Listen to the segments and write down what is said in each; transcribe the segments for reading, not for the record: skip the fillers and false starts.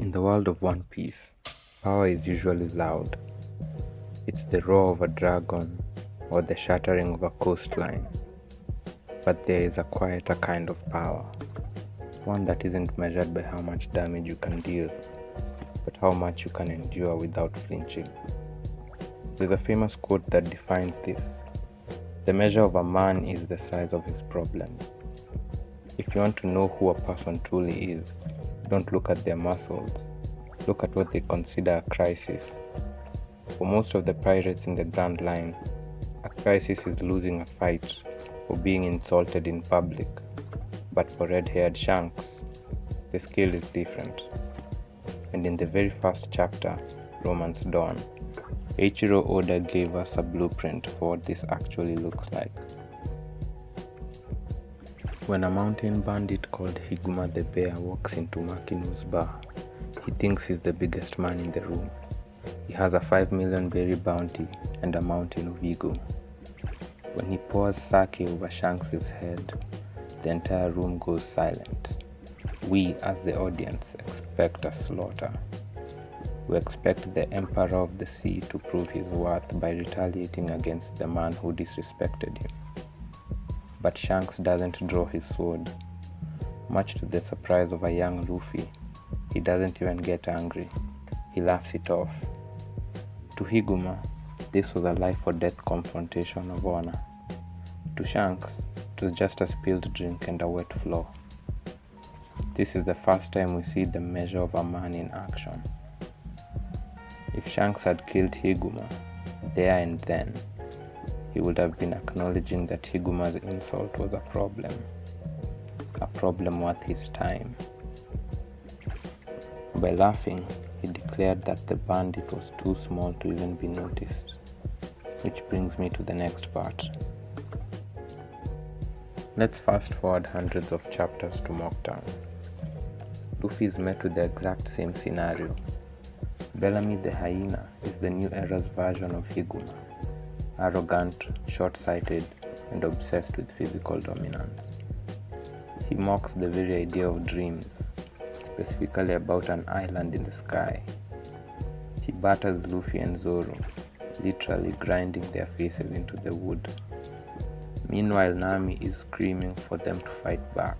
In the world of One Piece, power is usually loud. It's the roar of a dragon or the shattering of a coastline. But there is a quieter kind of power, one that isn't measured by how much damage you can deal, but how much you can endure without flinching. There's a famous quote that defines this. The measure of a man is the size of his problem. If you want to know who a person truly is, don't look at their muscles. Look at what they consider a crisis. For most of the pirates in the Grand Line, a crisis is losing a fight or being insulted in public. But for red-haired Shanks, the scale is different. And in the very first chapter, Romance Dawn, Eiichiro Oda gave us a blueprint for what this actually looks like. When a mountain bandit called Higuma the Bear walks into Makinu's bar, he thinks he's the biggest man in the room. He has a 5 million berry bounty and a mountain of ego. When he pours sake over Shanks' head, the entire room goes silent. We, as the audience, expect a slaughter. We expect the Emperor of the Sea to prove his worth by retaliating against the man who disrespected him. But Shanks doesn't draw his sword. Much to the surprise of a young Luffy, he doesn't even get angry. He laughs it off. To Higuma, this was a life-or-death confrontation of honor. To Shanks, it was just a spilled drink and a wet floor. This is the first time we see the measure of a man in action. If Shanks had killed Higuma, there and then, he would have been acknowledging that Higuma's insult was a problem worth his time. By laughing, he declared that the bandit was too small to even be noticed, which brings me to the next part. Let's fast forward hundreds of chapters to Mocktown. Luffy is met with the exact same scenario. Bellamy the hyena is the new era's version of Higuma. Arrogant, short-sighted, and obsessed with physical dominance. He mocks the very idea of dreams, specifically about an island in the sky. He batters Luffy and Zoro, literally grinding their faces into the wood. Meanwhile, Nami is screaming for them to fight back.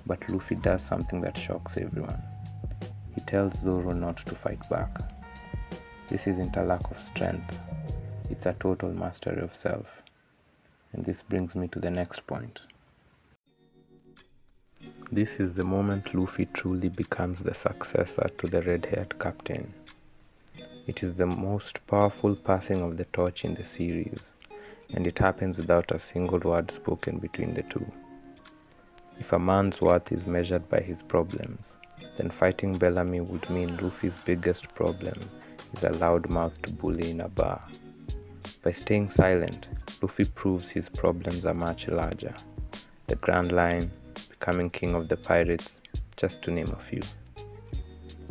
But Luffy does something that shocks everyone. He tells Zoro not to fight back. This isn't a lack of strength, it's a total mastery of self. And this brings me to the next point. This is the moment Luffy truly becomes the successor to the red-haired captain. It is the most powerful passing of the torch in the series, and it happens without a single word spoken between the two. If a man's worth is measured by his problems, then fighting Bellamy would mean Luffy's biggest problem is a loud-mouthed bully in a bar. By staying silent, Luffy proves his problems are much larger. The Grand Line, becoming king of the pirates, just to name a few.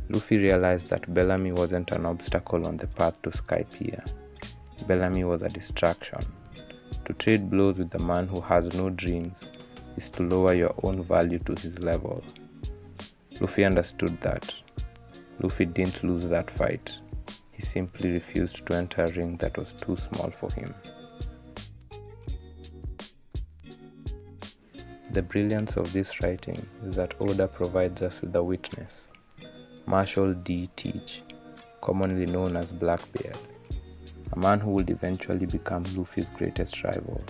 Luffy realized that Bellamy wasn't an obstacle on the path to Skypiea. Bellamy was a distraction. To trade blows with the man who has no dreams is to lower your own value to his level. Luffy understood that. Luffy didn't lose that fight. He simply refused to enter a ring that was too small for him. The brilliance of this writing is that Oda provides us with a witness, Marshall D. Teach, commonly known as Blackbeard, a man who would eventually become Luffy's greatest rival.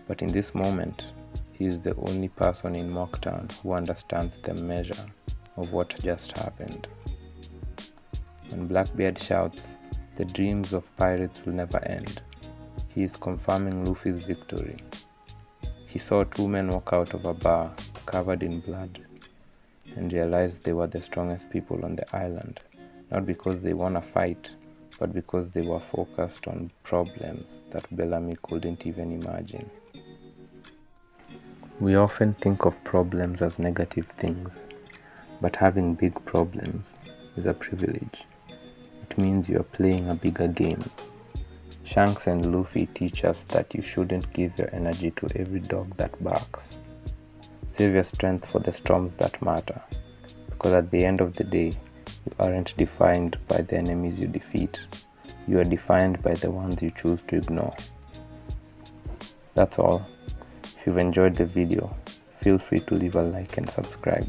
But in this moment, he is the only person in Mocktown who understands the measure of what just happened. When Blackbeard shouts, "The dreams of pirates will never end," he is confirming Luffy's victory. He saw two men walk out of a bar covered in blood and realized they were the strongest people on the island, not because they won a fight, but because they were focused on problems that Bellamy couldn't even imagine. We often think of problems as negative things, but having big problems is a privilege. It means you are playing a bigger game. Shanks and Luffy teach us that you shouldn't give your energy to every dog that barks. Save your strength for the storms that matter, because at the end of the day, you aren't defined by the enemies you defeat. You are defined by the ones you choose to ignore. That's all. If you've enjoyed the video, feel free to leave a like and subscribe.